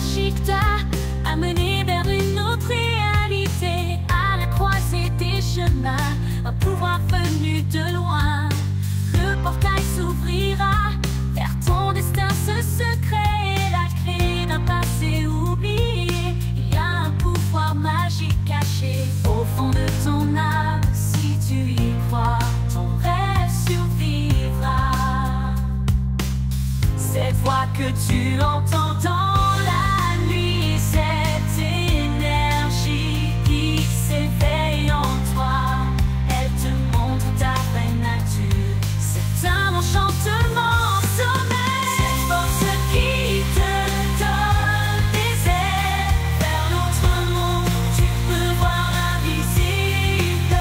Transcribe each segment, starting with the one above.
magique t'a amené vers une autre réalité. À la croisée des chemins, un pouvoir venu de loin. Le portail s'ouvrira vers ton destin, ce secret est la clé d'un passé oublié. Il y a un pouvoir magique caché au fond de ton âme. Si tu y crois, ton rêve survivra. Cette voix que tu entends dans la nuit, cette énergie qui s'éveille en toi, elle te montre ta vraie nature. C'est un enchantement en sommeil, cette force qui te donne des ailes vers l'autre monde. Tu peux voir l'invisible,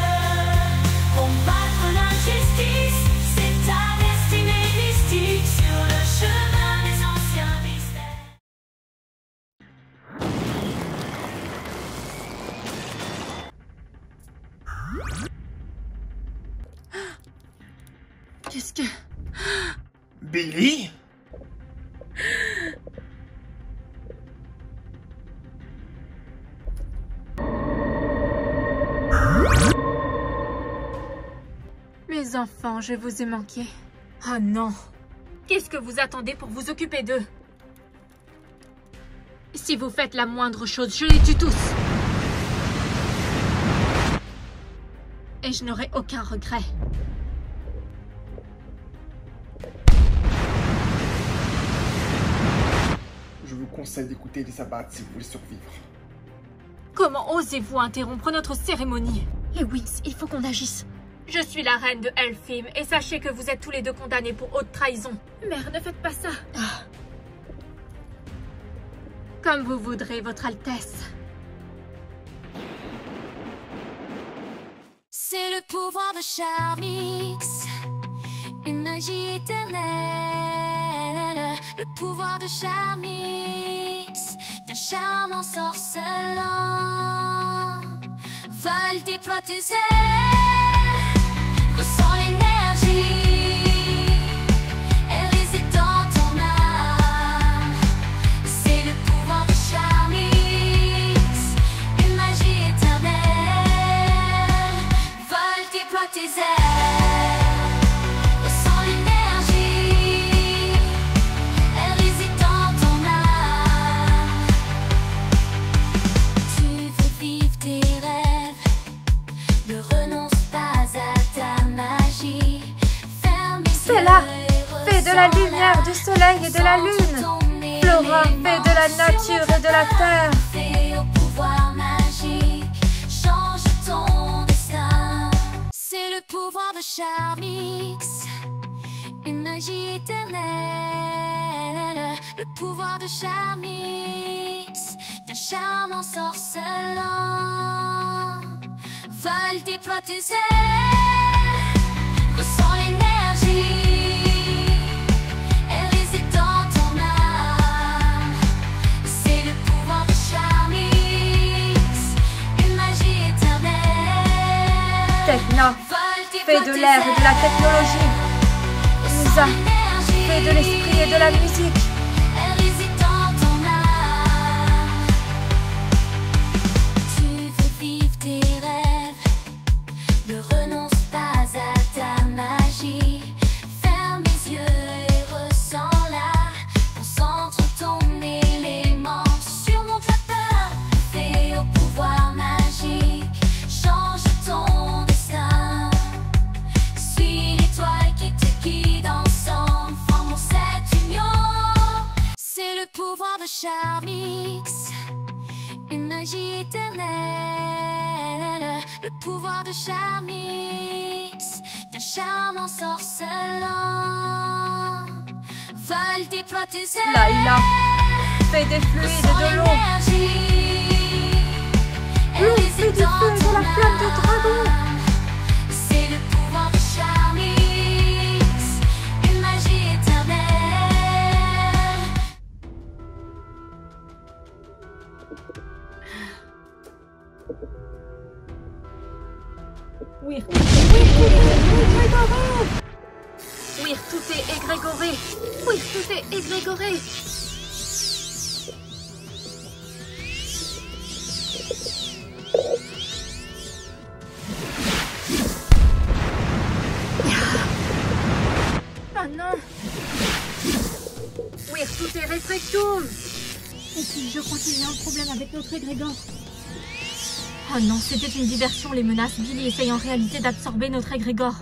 combattre l'injustice, c'est ta destinée mystique sur le chemin des anciens mystères. Qu'est-ce que... Billy? Mes enfants, je vous ai manqué. Oh non! Qu'est-ce que vous attendez pour vous occuper d'eux? Si vous faites la moindre chose, je les tue tous. Et je n'aurai aucun regret. Je vous conseille d'écouter les abbats si vous voulez survivre. Comment osez-vous interrompre notre cérémonie? Les Wings, il faut qu'on agisse. Je suis la reine de Elfheim et sachez que vous êtes tous les deux condamnés pour haute trahison. Mère, ne faites pas ça. Comme vous voudrez, Votre Altesse. C'est le pouvoir de Charmix, une magie éternelle. Le pouvoir de Charmix, d'un charme ensorcelant. Vole, déploie tes ailes, ressens l'énergie, elle réside dans ton âme. C'est le pouvoir de Charmix, une magie éternelle. Vole, déploie tes ailes, ressens l'énergie, elle réside dans ton âme. Tu veux vivre tes rêves, ne renonce pas à ta magie. Ferme les C'est là, yeux et fée de la ressens lumière, du soleil et de la lune. Flora, fée de la nature et de la terre. Fée au pouvoir magique, change ton destin. C'est le pouvoir de Charmix, une magie éternelle. Le pouvoir de Charmix, d'un charme ensorcelant. Vole, déploie tes ailes, ressens l'énergie, elle réside dans ton âme. C'est le pouvoir de Charmix, une magie éternelle. Techna, Vole, fée déploie de tes l'air et de la ailes, technologie. ressens Musa, l'énergie, fée de l'esprit et de la musique. elle réside dans ton âme. Tu veux vivre tes rêves, ne renonce pas à ta magie. Ferme les yeux et ressens-la, concentre ton élément. Surmonte la peur, fée au pouvoir magique, change ton destin. Suis l'étoile qui te guide ensemble, formons cette union. C'est le pouvoir de Charmix, une magie éternelle. Le pouvoir de Charmix, d'un charme ensorcelant. Vole, déploie tes ailes, Layla, fée des fluides et de l'eau. L'eau, fée du feu et de la flamme de dragon. C'est le pouvoir de Charmix, une magie éternelle. Oui, tout est égrégoré. Oui, tout est égrégoré. rectum! Et puis, je crois qu'il y a un problème avec notre égrégore. Oh non, c'était une diversion, les menaces. Billy essaye en réalité d'absorber notre égrégore.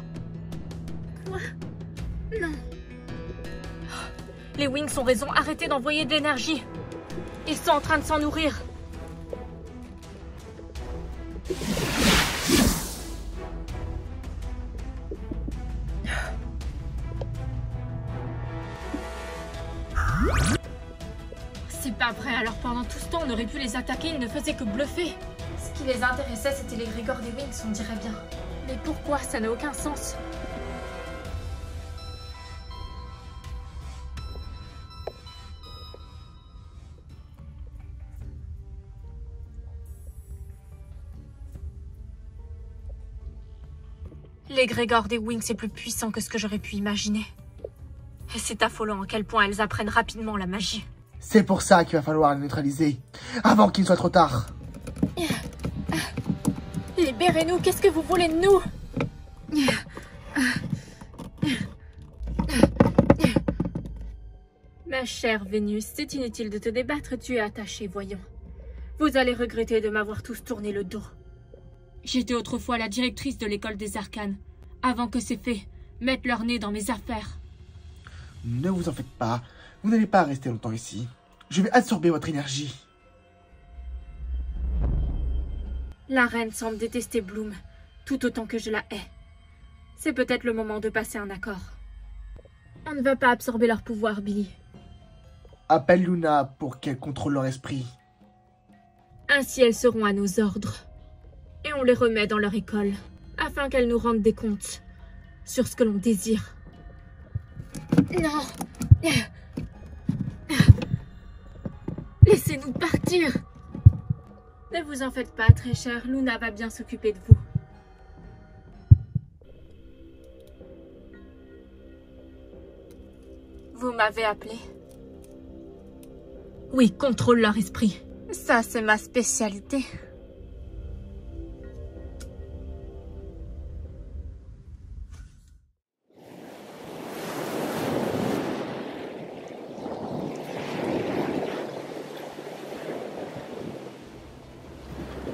Quoi? Non. Les Wings ont raison, arrêtez d'envoyer de l'énergie. Ils sont en train de s'en nourrir. C'est pas vrai, alors pendant tout ce temps on aurait pu les attaquer, ils ne faisaient que bluffer. Ce qui les intéressait c'était l'égrégore des Wings, on dirait bien. Mais pourquoi? Ça n'a aucun sens. L'égrégore des Wings est plus puissant que ce que j'aurais pu imaginer. Et c'est affolant à quel point elles apprennent rapidement la magie. C'est pour ça qu'il va falloir les neutraliser, avant qu'il ne soit trop tard. Libérez-nous, qu'est-ce que vous voulez de nous? Ma chère Vénus, c'est inutile de te débattre, tu es attachée, voyons. Vous allez regretter de m'avoir tous tourné le dos. J'étais autrefois la directrice de l'école des arcanes, avant que ces fées mettent leur nez dans mes affaires. Ne vous en faites pas, vous n'allez pas rester longtemps ici. Je vais absorber votre énergie. La reine semble détester Bloom, tout autant que je la hais. C'est peut-être le moment de passer un accord. On ne va pas absorber leur pouvoir, Billy. Appelle Luna pour qu'elle contrôle leur esprit. Ainsi elles seront à nos ordres. Et on les remet dans leur école, afin qu'elles nous rendent des comptes sur ce que l'on désire. Non! Laissez-nous partir! Ne vous en faites pas, très cher, Luna va bien s'occuper de vous. Vous m'avez appelé? Oui, contrôle leur esprit. Ça, c'est ma spécialité.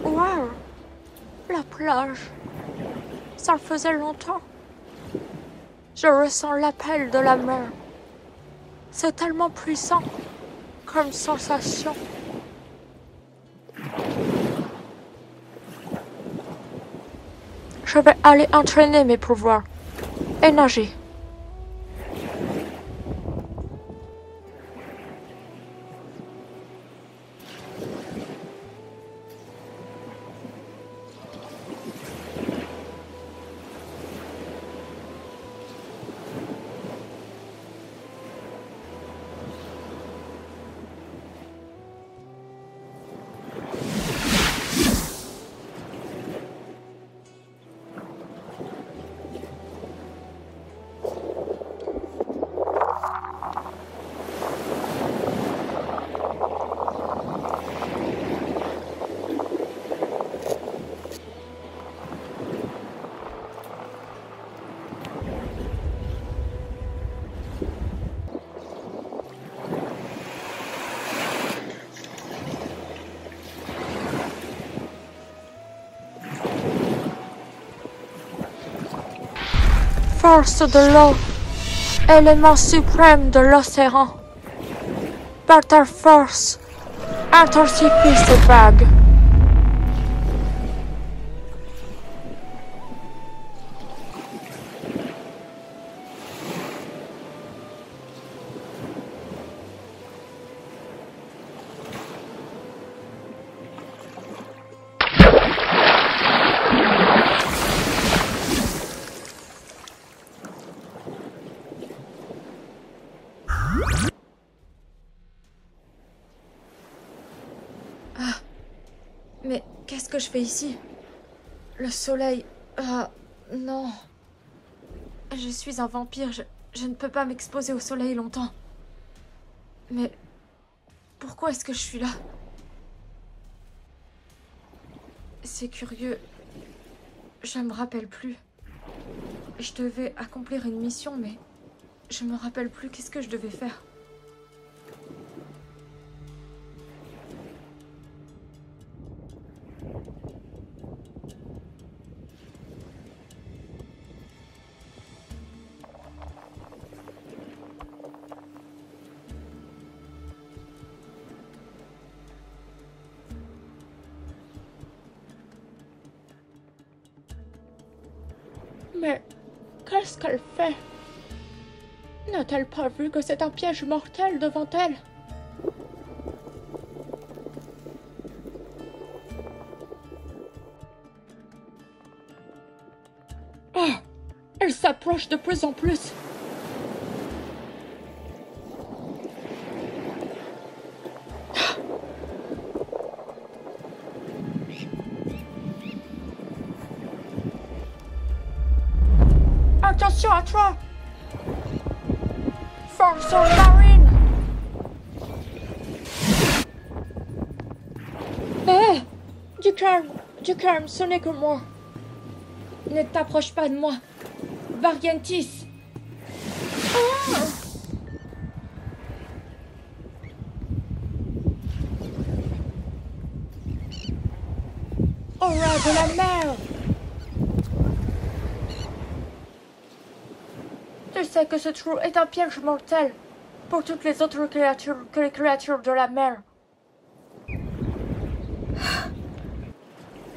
Wow! La plage. Ça faisait longtemps. Je ressens l'appel de la mer. C'est tellement puissant comme sensation. Je vais aller entraîner mes pouvoirs et nager. Force de l'eau, élément suprême de l'océan. Par ta force, intensifie ces vagues. Mais qu'est-ce que je fais ici? Le soleil... Ah, non. Je suis un vampire, je ne peux pas m'exposer au soleil longtemps. Mais pourquoi est-ce que je suis là? C'est curieux. Je me rappelle plus. Je devais accomplir une mission, mais je me rappelle plus qu'est-ce que je devais faire. Mais qu'est-ce qu'elle fait? N'a-t-elle pas vu que c'est un piège mortel devant elle? Ah! Elle s'approche de plus en plus. Attention à toi! Force marine! Ah! Du calme, ce n'est que moi. Ne t'approche pas de moi. Variantis! Ah! Aura de la mer! Tu sais que ce trou est un piège mortel pour toutes les autres créatures que les créatures de la mer.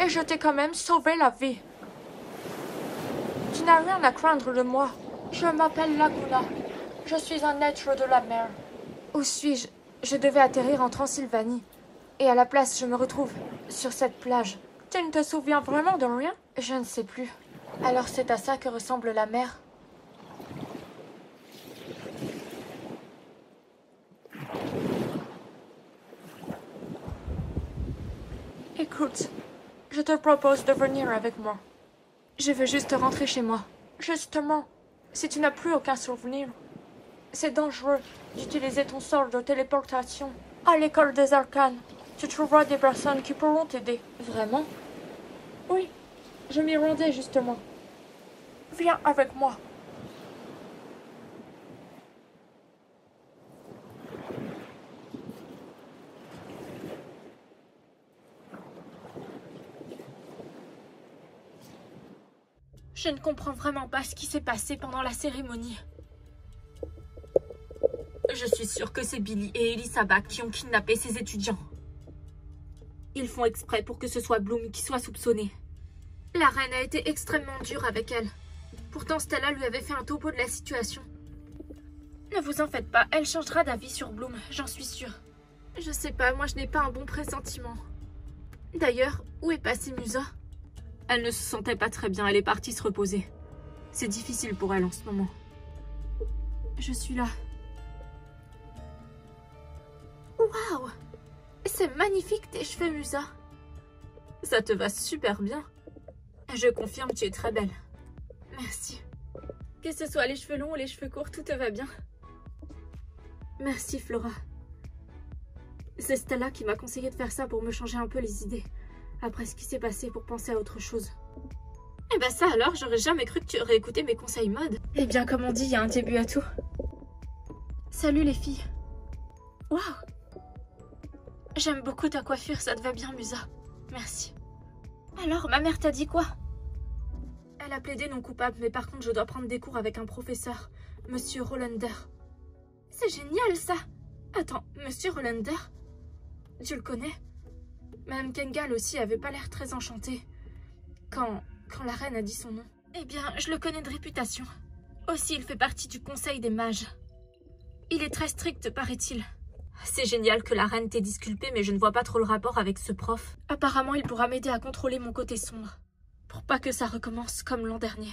Et je t'ai quand même sauvé la vie. Tu n'as rien à craindre de moi. Je m'appelle Laguna. Je suis un être de la mer. Où suis-je? Je devais atterrir en Transylvanie. Et à la place, je me retrouve sur cette plage. Tu ne te souviens vraiment de rien? Je ne sais plus. Alors c'est à ça que ressemble la mer? Écoute, je te propose de venir avec moi. Je veux juste rentrer chez moi. Justement, si tu n'as plus aucun souvenir, c'est dangereux d'utiliser ton sort de téléportation. À l'école des arcanes, tu trouveras des personnes qui pourront t'aider. Vraiment? Oui, je m'y rendais justement. Viens avec moi. Je ne comprends vraiment pas ce qui s'est passé pendant la cérémonie. Je suis sûre que c'est Billy et Elisabeth qui ont kidnappé ces étudiants. Ils font exprès pour que ce soit Bloom qui soit soupçonné. La reine a été extrêmement dure avec elle. Pourtant Stella lui avait fait un topo de la situation. Ne vous en faites pas, elle changera d'avis sur Bloom, j'en suis sûre. Je sais pas, moi je n'ai pas un bon pressentiment. D'ailleurs, où est passée Musa? Elle ne se sentait pas très bien, elle est partie se reposer. C'est difficile pour elle en ce moment. Je suis là. Waouh! C'est magnifique tes cheveux, Musa. Ça te va super bien. Je confirme, tu es très belle. Merci. Que ce soit les cheveux longs ou les cheveux courts, tout te va bien. Merci, Flora. C'est Stella qui m'a conseillé de faire ça pour me changer un peu les idées. Après ce qui s'est passé, pour penser à autre chose. Eh ben ça alors, j'aurais jamais cru que tu aurais écouté mes conseils mode. Eh bien comme on dit, il y a un début à tout. Salut les filles. Waouh! J'aime beaucoup ta coiffure, ça te va bien Musa. Merci. Alors, ma mère t'a dit quoi? Elle a plaidé non coupable, mais par contre je dois prendre des cours avec un professeur, Monsieur Rollander. C'est génial ça! Attends, Monsieur Rollander? Tu le connais? Madame Kengal aussi avait pas l'air très enchantée quand la reine a dit son nom. Eh bien, je le connais de réputation. Aussi, il fait partie du conseil des mages. Il est très strict, paraît-il. C'est génial que la reine t'ait disculpé, mais je ne vois pas trop le rapport avec ce prof. Apparemment, il pourra m'aider à contrôler mon côté sombre, pour pas que ça recommence comme l'an dernier.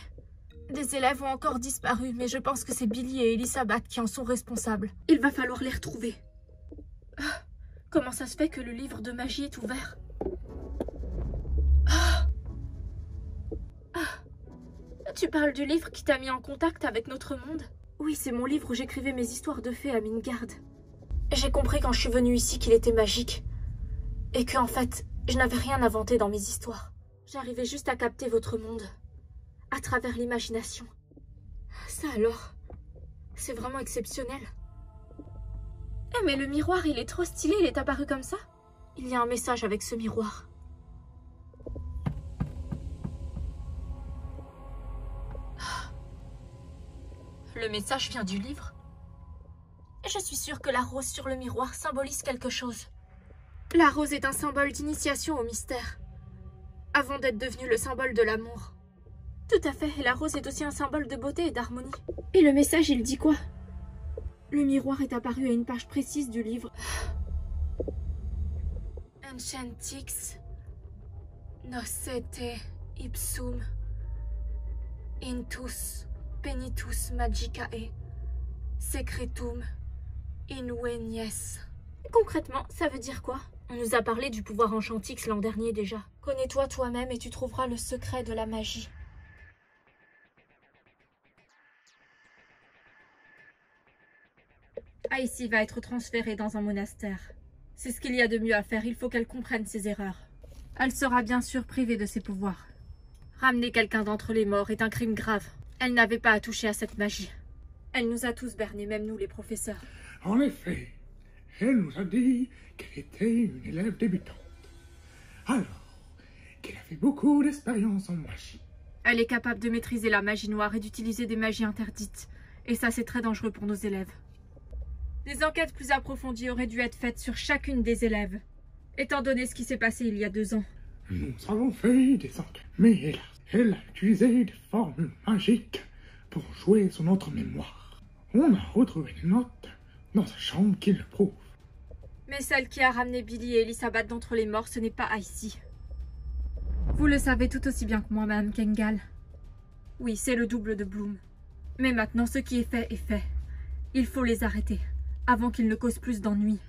Des élèves ont encore disparu, mais je pense que c'est Billy et Elisabeth qui en sont responsables. Il va falloir les retrouver. Ah, comment ça se fait que le livre de magie est ouvert? Ah. Ah. Tu parles du livre qui t'a mis en contact avec notre monde? Oui, c'est mon livre où j'écrivais mes histoires de fées à Midgard. J'ai compris quand je suis venue ici qu'il était magique. Et que, en fait, je n'avais rien inventé dans mes histoires. J'arrivais juste à capter votre monde. À travers l'imagination. Ça alors, c'est vraiment exceptionnel. Eh mais le miroir, il est trop stylé, il est apparu comme ça. Il y a un message avec ce miroir. Le message vient du livre. Je suis sûre que la rose sur le miroir symbolise quelque chose. La rose est un symbole d'initiation au mystère, avant d'être devenue le symbole de l'amour. Tout à fait, et la rose est aussi un symbole de beauté et d'harmonie. Et le message, il dit quoi? Le miroir est apparu à une page précise du livre. Enchantix nocete ipsum intus penitus magicae secretum invenies. Concrètement, ça veut dire quoi? On nous a parlé du pouvoir Enchantix l'an dernier déjà. Connais-toi toi-même et tu trouveras le secret de la magie. Icy va être transférée dans un monastère. C'est ce qu'il y a de mieux à faire, il faut qu'elle comprenne ses erreurs. Elle sera bien sûr privée de ses pouvoirs. Ramener quelqu'un d'entre les morts est un crime grave. Elle n'avait pas à toucher à cette magie. Elle nous a tous bernés, même nous les professeurs. En effet, elle nous a dit qu'elle était une élève débutante. Alors, qu'elle avait beaucoup d'expérience en magie. Elle est capable de maîtriser la magie noire et d'utiliser des magies interdites. Et ça, c'est très dangereux pour nos élèves. Des enquêtes plus approfondies auraient dû être faites sur chacune des élèves, étant donné ce qui s'est passé il y a 2 ans. Nous avons fait des enquêtes, mais hélas, elle a utilisé des formules magiques pour jouer sur notre mémoire. On a retrouvé des notes dans sa chambre qui le prouvent. Mais celle qui a ramené Billy et Elisabeth d'entre les morts, ce n'est pas Icy. Vous le savez tout aussi bien que moi, Madame Kengal. Oui, c'est le double de Bloom. Mais maintenant, ce qui est fait est fait. Il faut les arrêter, avant qu'ils ne causent plus d'ennuis.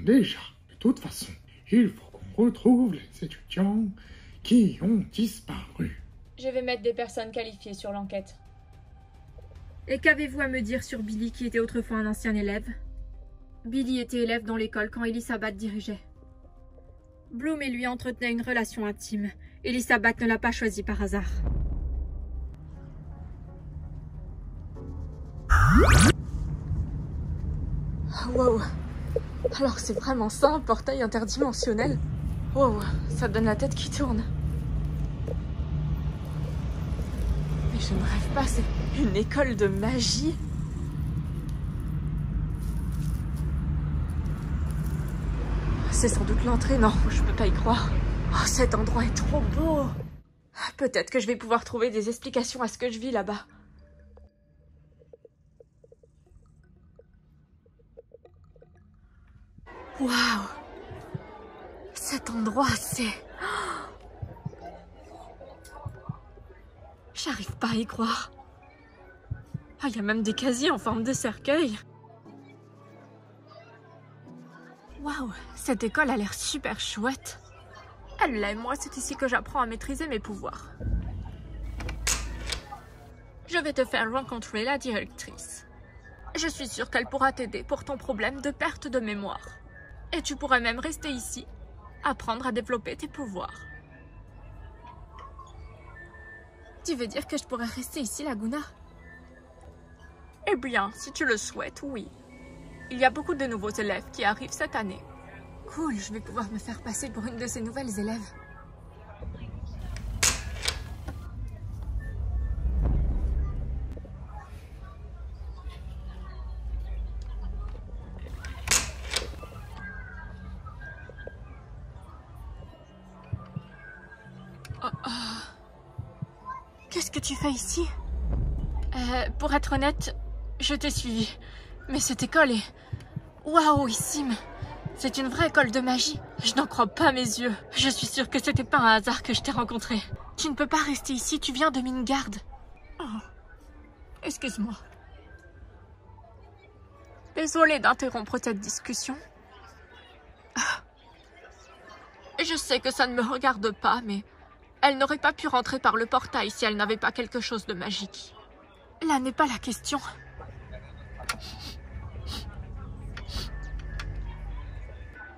Déjà, de toute façon, il faut qu'on retrouve les étudiants qui ont disparu. Je vais mettre des personnes qualifiées sur l'enquête. Et qu'avez-vous à me dire sur Billy qui était autrefois un ancien élève? Billy était élève dans l'école quand Elisabeth dirigeait. Bloom et lui entretenaient une relation intime. Elisabeth ne l'a pas choisi par hasard. Wow. Alors c'est vraiment ça un portail interdimensionnel? Wow, ça donne la tête qui tourne. Mais je ne rêve pas, c'est une école de magie. C'est sans doute l'entrée, non, je peux pas y croire. Oh, cet endroit est trop beau. Peut-être que je vais pouvoir trouver des explications à ce que je vis là-bas. Waouh! Cet endroit, c'est... J'arrive pas à y croire. Ah, il y a même des casiers en forme de cercueil. Waouh, cette école a l'air super chouette. Elle l'est, moi, c'est ici que j'apprends à maîtriser mes pouvoirs. Je vais te faire rencontrer la directrice. Je suis sûre qu'elle pourra t'aider pour ton problème de perte de mémoire. Et tu pourrais même rester ici, apprendre à développer tes pouvoirs. Tu veux dire que je pourrais rester ici, Laguna? Eh bien, si tu le souhaites, oui. Il y a beaucoup de nouveaux élèves qui arrivent cette année. Cool, je vais pouvoir me faire passer pour une de ces nouvelles élèves. Qu'est-ce que tu fais ici? Pour être honnête, je t'ai suivi. Mais cette école est... Waouh, Issim! C'est une vraie école de magie. Je n'en crois pas mes yeux. Je suis sûre que c'était pas un hasard que je t'ai rencontré. Tu ne peux pas rester ici, tu viens de Midgard. Oh, excuse-moi. Désolée d'interrompre cette discussion. Je sais que ça ne me regarde pas, mais... Elle n'aurait pas pu rentrer par le portail si elle n'avait pas quelque chose de magique. Là n'est pas la question.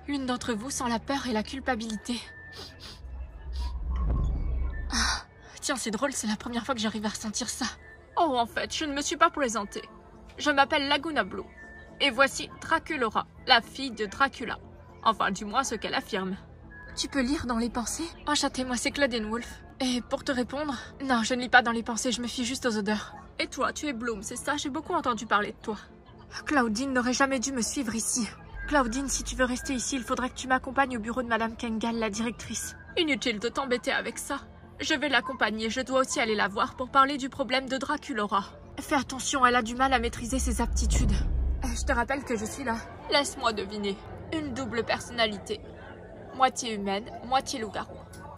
L'une d'entre vous sent la peur et la culpabilité. Ah, tiens, c'est drôle, c'est la première fois que j'arrive à ressentir ça. Oh, en fait, je ne me suis pas présentée. Je m'appelle Laguna Blue. Et voici Draculora, la fille de Dracula. Enfin, du moins ce qu'elle affirme. Tu peux lire dans les pensées? Enchantez-moi, c'est Claudine Wolf. Et pour te répondre, non, je ne lis pas dans les pensées, je me fie juste aux odeurs. Et toi, tu es Bloom, c'est ça? J'ai beaucoup entendu parler de toi. Claudine n'aurait jamais dû me suivre ici. Claudine, si tu veux rester ici, il faudrait que tu m'accompagnes au bureau de Madame Kengal, la directrice. Inutile de t'embêter avec ça. Je vais l'accompagner, je dois aussi aller la voir pour parler du problème de Draculaura. Fais attention, elle a du mal à maîtriser ses aptitudes. Je te rappelle que je suis là. Laisse-moi deviner. Une double personnalité. Moitié humaine, moitié loup-garou.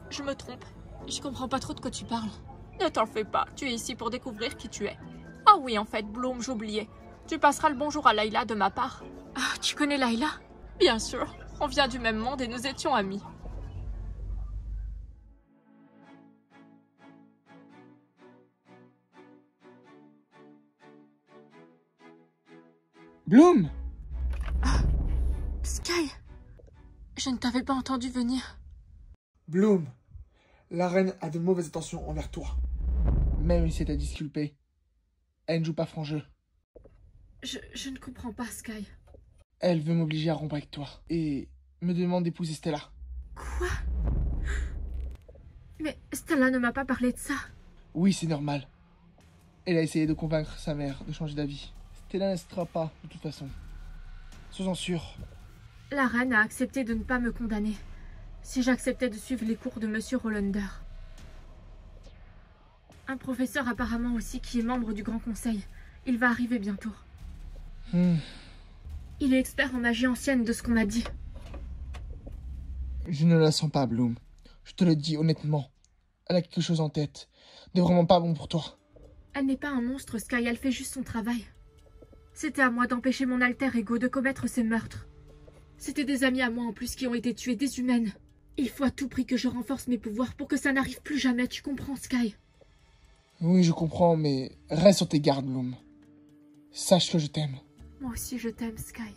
Je me trompe. Je comprends pas trop de quoi tu parles. Ne t'en fais pas, tu es ici pour découvrir qui tu es. Ah oui, en fait, Bloom, j'oubliais. Tu passeras le bonjour à Layla de ma part. Ah, tu connais Layla? Bien sûr, on vient du même monde et nous étions amis. Bloom! Sky, je ne t'avais pas entendu venir. Bloom, la reine a de mauvaises intentions envers toi. Même si elle t'a disculpé, elle ne joue pas franc jeu. Je ne comprends pas, Sky. Elle veut m'obliger à rompre avec toi et me demande d'épouser Stella. Quoi? Mais Stella ne m'a pas parlé de ça. Oui, c'est normal. Elle a essayé de convaincre sa mère de changer d'avis. Stella n'hésitera pas, de toute façon. Sois-en sûr. La reine a accepté de ne pas me condamner si j'acceptais de suivre les cours de Monsieur Rollander. Un professeur apparemment aussi qui est membre du Grand Conseil. Il va arriver bientôt. Il est expert en magie ancienne de ce qu'on m'a dit. Je ne la sens pas, Bloom. Je te le dis honnêtement. Elle a quelque chose en tête. De vraiment pas bon pour toi. Elle n'est pas un monstre, Sky, elle fait juste son travail. C'était à moi d'empêcher mon alter ego de commettre ces meurtres. C'était des amis à moi en plus qui ont été tués, des humaines. Il faut à tout prix que je renforce mes pouvoirs pour que ça n'arrive plus jamais, tu comprends, Sky? Oui, je comprends, mais reste sur tes gardes, Bloom. Sache que je t'aime. Moi aussi je t'aime, Sky.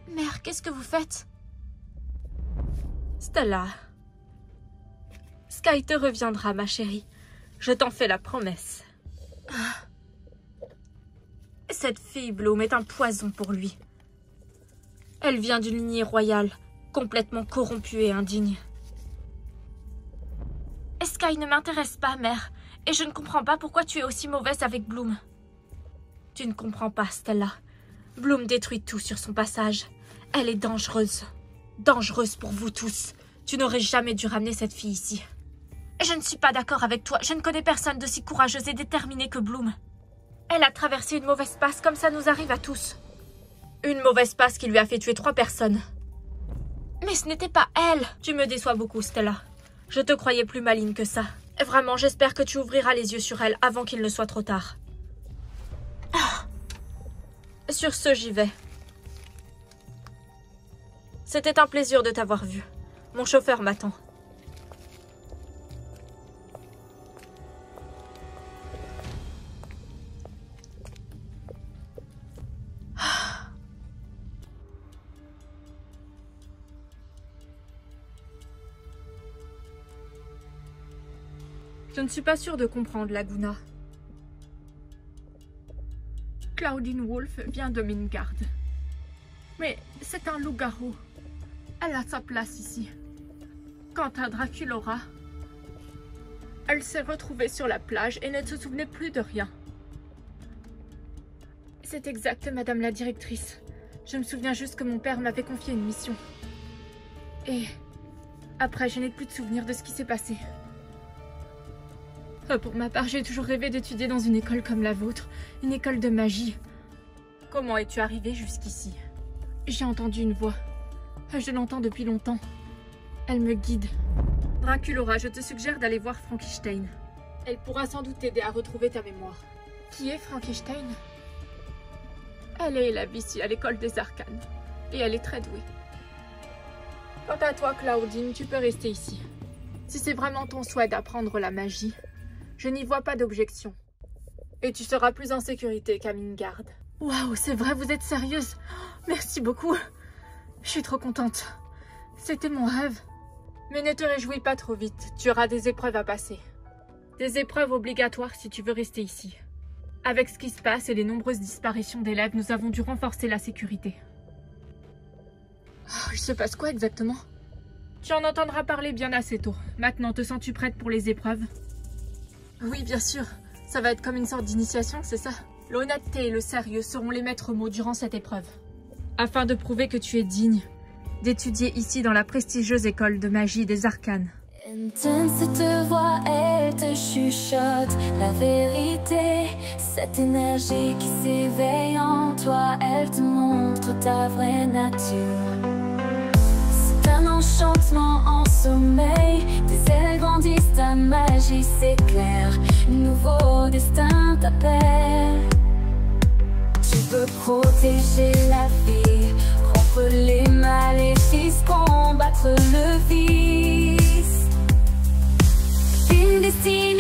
Mère, qu'est-ce que vous faites? Stella. Sky te reviendra, ma chérie. Je t'en fais la promesse. Cette fille, Bloom, est un poison pour lui. Elle vient d'une lignée royale, complètement corrompue et indigne. Sky ne m'intéresse pas, mère, et je ne comprends pas pourquoi tu es aussi mauvaise avec Bloom. Tu ne comprends pas, Stella. Bloom détruit tout sur son passage. Elle est dangereuse. Dangereuse pour vous tous. Tu n'aurais jamais dû ramener cette fille ici. Je ne suis pas d'accord avec toi. Je ne connais personne de si courageuse et déterminée que Bloom. Elle a traversé une mauvaise passe comme ça nous arrive à tous. Une mauvaise passe qui lui a fait tuer 3 personnes. Mais ce n'était pas elle. Tu me déçois beaucoup, Stella. Je te croyais plus maligne que ça. Vraiment, j'espère que tu ouvriras les yeux sur elle avant qu'il ne soit trop tard. Sur ce, j'y vais. C'était un plaisir de t'avoir vu. Mon chauffeur m'attend. Je ne suis pas sûre de comprendre, Laguna. Claudine Wolf vient de Midgard. Mais c'est un loup-garou. Elle a sa place ici. Quant à Draculaura, elle s'est retrouvée sur la plage et ne se souvenait plus de rien. C'est exact, madame la directrice. Je me souviens juste que mon père m'avait confié une mission. Et après, je n'ai plus de souvenir de ce qui s'est passé. Pour ma part, j'ai toujours rêvé d'étudier dans une école comme la vôtre, une école de magie. Comment es-tu arrivée jusqu'ici? J'ai entendu une voix. Je l'entends depuis longtemps. Elle me guide. Draculaura, je te suggère d'aller voir Frankenstein. Elle pourra sans doute t'aider à retrouver ta mémoire. Qui est Frankenstein? Elle est élève ici à l'école des arcanes. Et elle est très douée. Quant à toi, Claudine, tu peux rester ici. Si c'est vraiment ton souhait d'apprendre la magie, je n'y vois pas d'objection. Et tu seras plus en sécurité qu'à Midgard. Waouh, c'est vrai, vous êtes sérieuse? Oh, merci beaucoup. Je suis trop contente. C'était mon rêve. Mais ne te réjouis pas trop vite, tu auras des épreuves à passer. Des épreuves obligatoires si tu veux rester ici. Avec ce qui se passe et les nombreuses disparitions d'élèves, nous avons dû renforcer la sécurité. Oh, il se passe quoi exactement? Tu en entendras parler bien assez tôt. Maintenant, te sens-tu prête pour les épreuves? Oui, bien sûr. Ça va être comme une sorte d'initiation, c'est ça? L'honnêteté et le sérieux seront les maîtres mots durant cette épreuve. Afin de prouver que tu es digne d'étudier ici dans la prestigieuse école de magie des arcanes. Entends cette voix, elle te chuchote la vérité. Cette énergie qui s'éveille en toi, elle te montre ta vraie nature. C'est un enchantement en sommeil, tes ailes grandissent, ta magie s'éclaire. Un nouveau destin t'appelle. Tu peux protéger la vie, rompre les maléfices, combattre le vice. Une destinée